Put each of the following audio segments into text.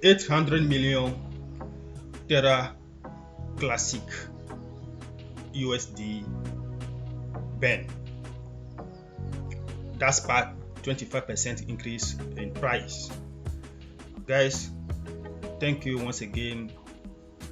800 million Terra Classic USD Burn. That sparked 25% increase in price. Guys, thank you once again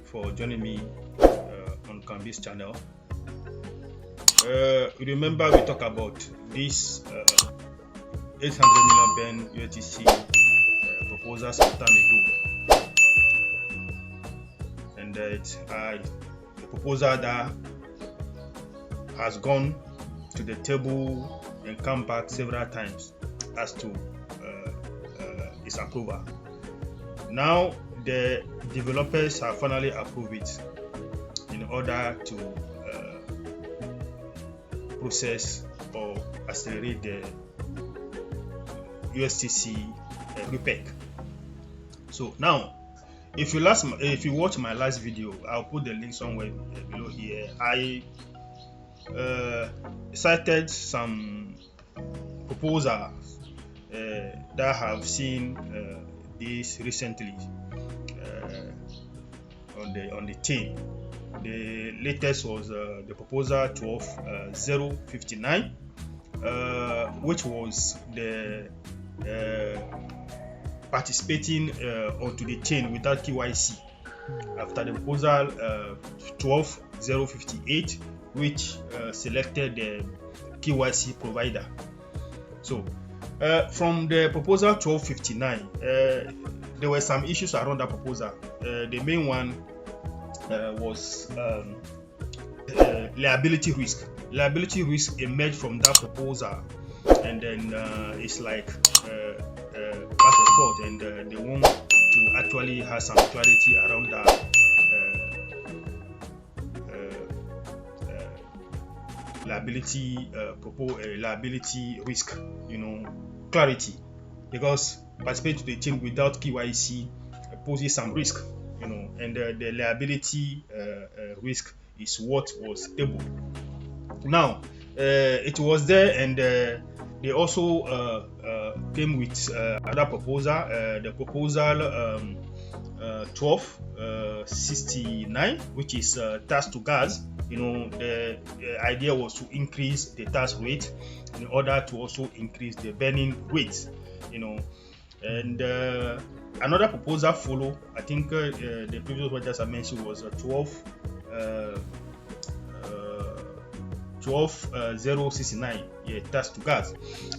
for joining me on Canva's channel. Remember we talked about this 800 million Burn USTC proposal some time ago, and it's the proposal that has gone to the table and come back several times as to its approval. Now the developers have finally approved it in order to process or accelerate the USTC repeg. So now, if you watch my last video, I'll put the link somewhere below here. I cited some proposals that have seen this recently on the chain. The latest was the proposal 12059, which was the participating onto the chain without KYC, after the proposal 12058, which selected the KYC provider. So from the proposal 1259, there were some issues around that proposal. The main one was liability risk. Liability risk emerged from that proposal, and then it's like back and forth, and they want to actually have some clarity around that liability risk, clarity, because participating to the chain without KYC poses some risk, and the liability risk is what was tabled. Now it was there, and they also came with another proposal, the proposal 1269, which is tax to gas. The idea was to increase the tax rate in order to also increase the burning rate, and another proposal follow. I think the previous one just I mentioned was 12069, tax to gas,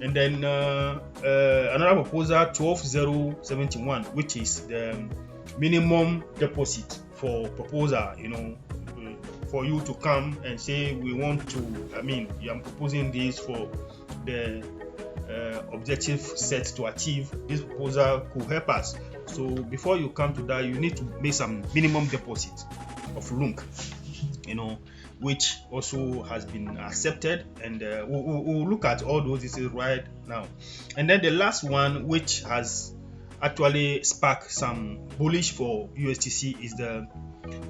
and then another proposal 12071, which is the minimum deposit for proposal, for you to come and say we want to, I'm proposing this for the objective set to achieve. This proposal could help us. So before you come to that, you need to make some minimum deposit of LUNC, which also has been accepted, and we'll look at all those details right now. And then the last one, which has actually sparked some bullish for USTC, is the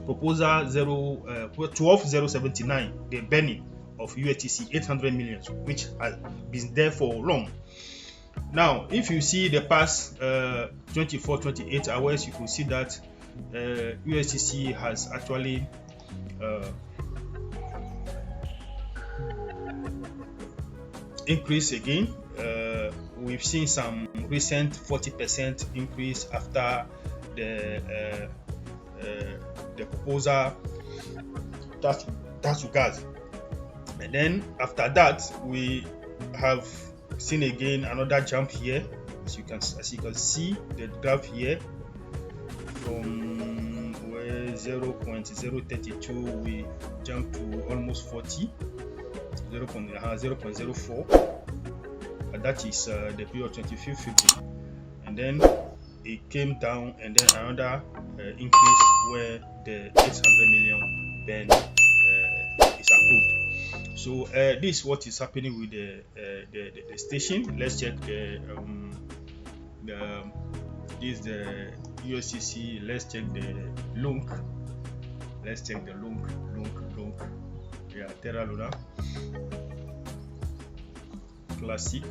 proposal 12079, the burning of USTC 800 million, which has been there for long. Now, if you see the past 24-28 hours, you can see that USTC has actually increased again. We've seen some recent 40% increase after the proposal tax to gas, and then after that we have seen again another jump here, as you can see the graph here, from where 0.032 we jump to almost 40, 0.04, and that is the period 25th February, and then it came down, and then another increase where the 800 million burn is approved. So this is what is happening with the station. Let's check this is the USTC. Let's check the LUNC. Let's check the LUNC. Terra Luna Classic.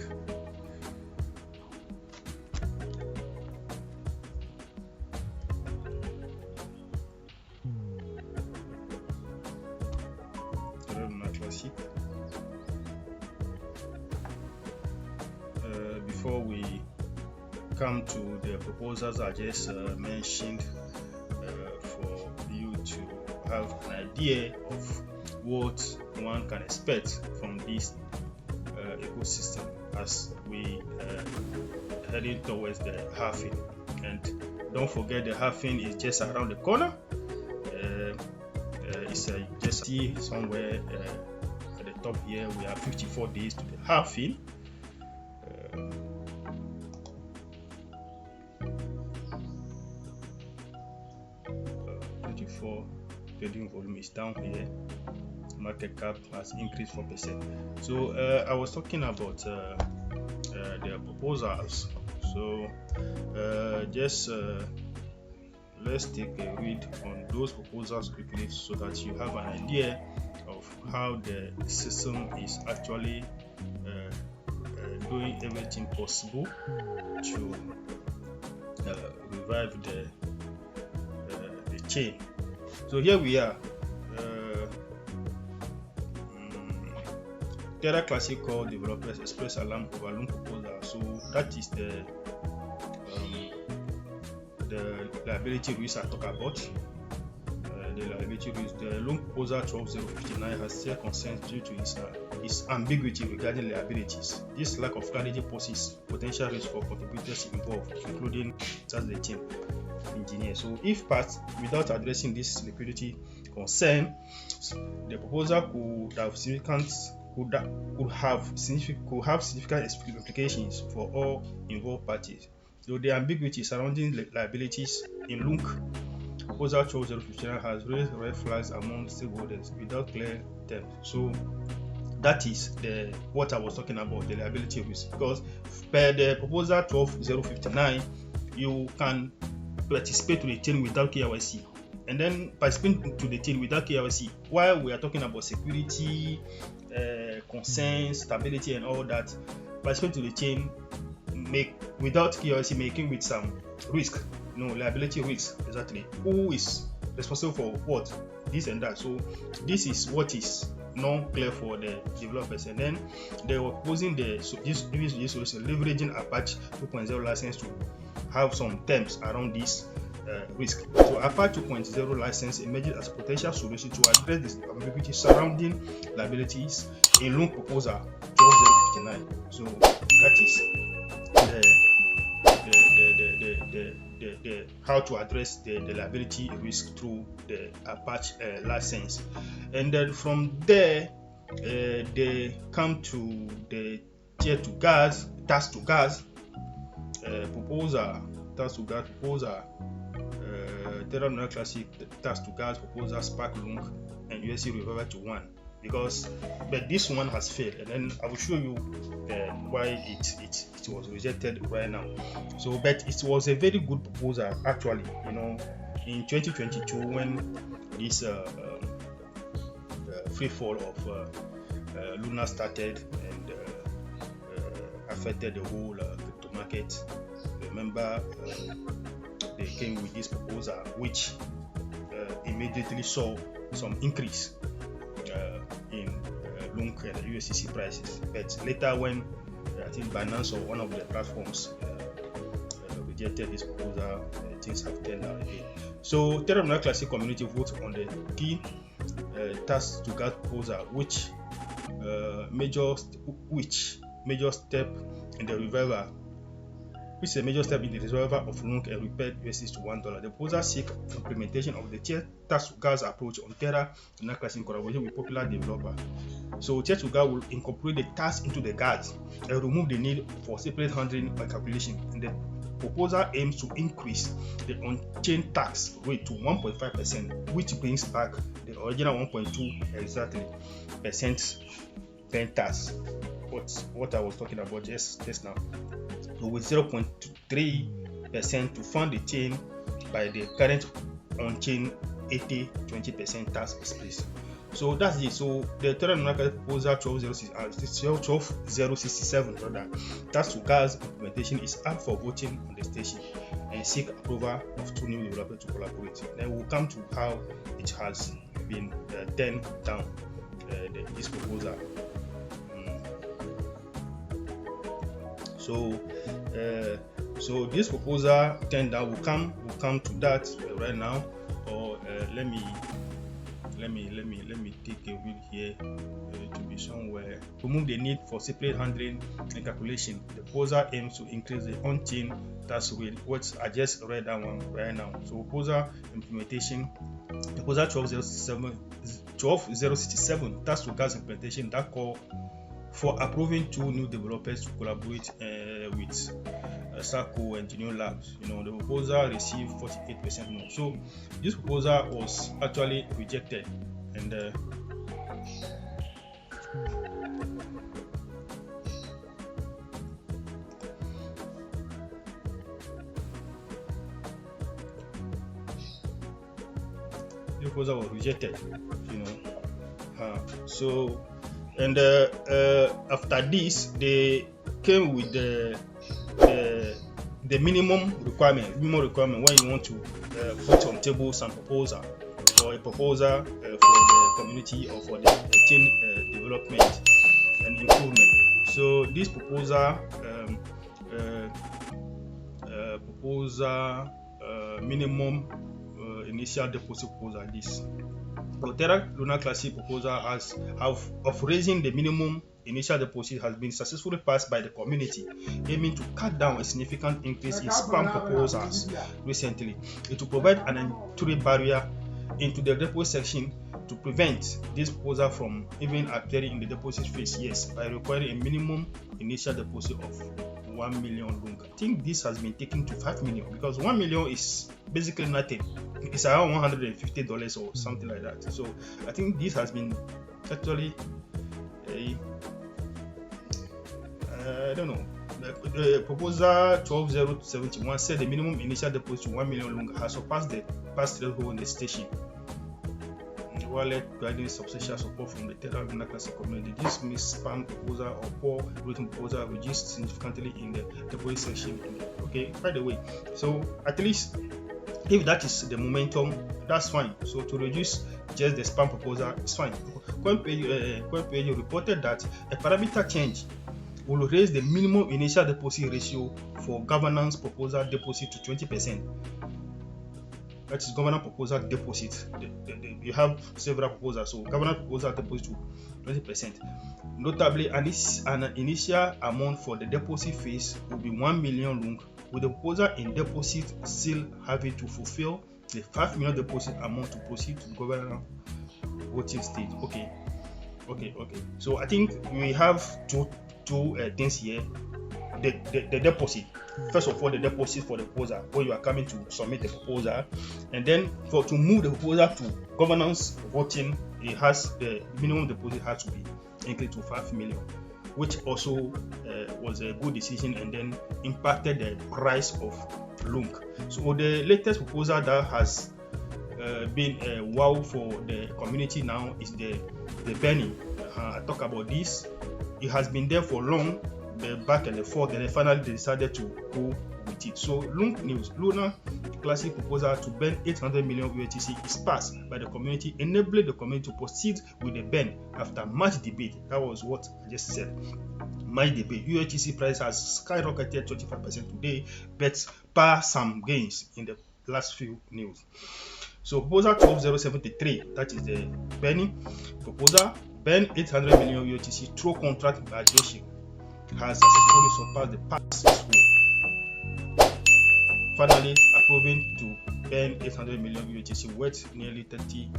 Classic. Before we come to the proposals I just mentioned, for you to have an idea of what one can expect from this ecosystem as we heading towards the halving. And don't forget, the halving is just around the corner. It's just see somewhere at the top here. We have 54 days to the halving. 24 trading volume is down here. Market cap has increased 4%. So I was talking about the proposals. So just let's take a read on those proposals quickly so that you have an idea of how the system is actually doing everything possible to revive the chain. So here we are. Terra Classic Core Developers Express Alarm Overloan proposal. So that is the liability risk I talk about. The liability risk. The loan proposal 12059 has still concerns due to its ambiguity regarding liabilities. This lack of clarity poses potential risk for contributors involved, including the team engineer. So if passed without addressing this liquidity concern, the proposal could have significant implications for all involved parties. So the ambiguity surrounding liabilities in LUNC proposal 12059 has raised red flags among stakeholders without clear terms. So that is what I was talking about, the liability risk, because per the proposal 12059 you can participate to the chain without KYC, and then participating to the chain without KYC, while we are talking about security concerns, stability and all that, participating to the chain without KYC, making with some risk, liability risk. Exactly, who is responsible for what, this and that. So this is what is not clear for the developers, and then they were proposing this solution leveraging Apache 2.0 license to have some terms around this risk. So Apache 2.0 license emerges as a potential solution to address this ambiguity surrounding liabilities in loan proposal 12059. So that is the how to address the liability risk through the Apache license. And then from there they come to the tax to gas proposal, Terra Classic tax to gas proposal, Spark Lunk and USC Revival to 1, but this one has failed, and then I will show you why it was rejected right now. So but it was a very good proposal actually, in 2022 when this free fall of Luna started and affected the whole crypto market. Remember, they came with this proposal which immediately saw some increase in LUNC and USTC prices, but later when I think BINANCE or one of the platforms rejected this proposal, things have turned out again. So Terra Classic community voted on the key tax to gas proposal, which major step in the revival, which is a major step in the revival of LUNC and repeg USD to $1. The proposal seeks implementation of the tax to gas approach on Terra Classic in collaboration with popular developer. So tax to gas will incorporate the tax into the gas and remove the need for separate handling and calculation. And the proposal aims to increase the on-chain tax rate to 1.5%, which brings back the original 1.2 exactly percent tax. What I was talking about just now. So with 0.3% to fund the chain by the current on-chain 80-20% tax space. So that's it. So the Terra proposal 12067 tax to gas implementation is up for voting on the station and seek approval of 2 new developers to collaborate. Then we'll come to how it has been turned down this proposal. So this proposal tender will come to that right now. Or let me take a read here to be somewhere. Remove the need for separate handling and calculation. The proposal aims to increase the on-chain tax rate, which I just read that one right now. So proposal implementation, proposal 12067 tax to gas implementation that call for approving 2 new developers to collaborate with Sako Engineering Labs. The proposal received 48% more. So this proposal was actually rejected, and the proposal was rejected. So and after this, they came with the minimum requirement when you want to put on table some proposal for a proposal for the community or for the chain development and improvement. So this proposal minimum initial deposit proposal this. The Terra Luna Classic proposal of raising the minimum initial deposit has been successfully passed by the community, aiming to cut down a significant increase in spam proposals recently. It will provide an entry barrier into the deposit section to prevent this proposal from even appearing in the deposit phase, by requiring a minimum initial deposit of 1 million long. I think this has been taken to 5 million because 1 million is basically nothing. It's around $150 or something like that. So I think this has been actually I don't know. The proposal 12071 said the minimum initial deposit to 1 million long has surpassed the past threshold in the station. Wallet guiding substantial support from the Terra Luna Classic community. This spam proposal or poor written proposal reduced significantly in the deposit section. Okay, by the way, so at least if that is the momentum, that's fine. So to reduce just the spam proposal, it's fine. CoinPage reported that a parameter change will raise the minimum initial deposit ratio for governance proposal deposit to 20%. That is governance proposal deposit. You have several proposals, so governance proposal deposit to 20%. Notably, an initial amount for the deposit phase will be 1 million long, with the proposal in deposit still having to fulfill the 5 million deposit amount to proceed to the governance voting stage. Okay. So I think we have two things here. The deposit. First of all, the deposit for the proposal when you are coming to submit the proposal, and then to move the proposal to governance voting, it has the minimum deposit has to be increased to 5 million, which also was a good decision and then impacted the price of LUNC. So the latest proposal that has been a wow for the community now is the Benny. I talk about this. It has been there for long. The back and the forth, and then finally they decided to go with it. So LUNC news, Luna Classic proposal to burn 800 million USTC is passed by the community, enabling the community to proceed with the burn after much debate. That was what I just said. Much debate. USTC price has skyrocketed 25% today, but par some gains in the last few news. So proposal 12073, that is the burning proposal, burn 800 million USTC through contract graduation, has successfully surpassed the past score, finally approving to burn 800 million USTC worth nearly $30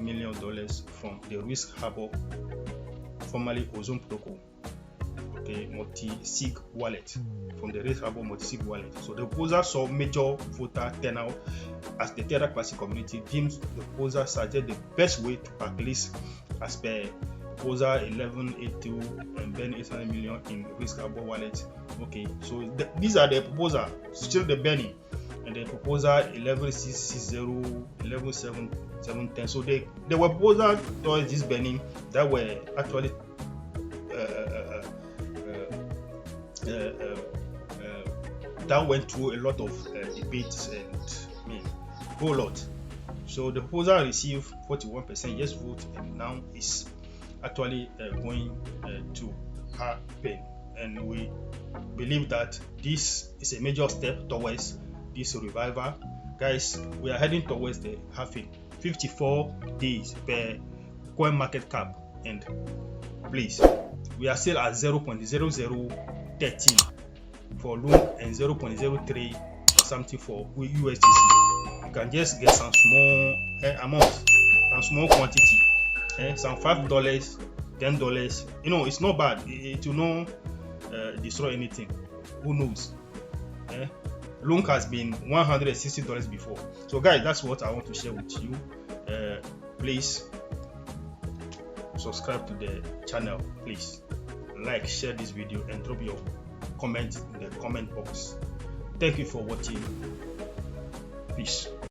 million from the Risk Harbor, formerly Ozone Protocol, multi-sig wallet, from the Risk Harbor multi-sig wallet. So the proposal saw major voter turnout as the Terra Classic community deems the proposal suggests the best way to backlist as per proposal 1182 and burn 800 million in Risk Harbor wallet. Okay, so these are the proposal, still the burning, and the proposal 11660, 11710. So there were proposals towards this burning that were actually that went through a lot of debates and whole lot. So the proposal received 41% yes vote and now is actually going to happen, and we believe that this is a major step towards this revival. Guys, we are heading towards the halving, 54 days per coin market cap, and please, we are still at 0.0013 for loan and 0.03 or something for USTC. You can just get some small amount, some small quantity, some $5, $10. You know, it's not bad. It will not destroy anything. Who knows? Loan has been $160 before. So guys, that's what I want to share with you. Please subscribe to the channel, please like, share this video, and drop your comment in the comment box. Thank you for watching. Peace.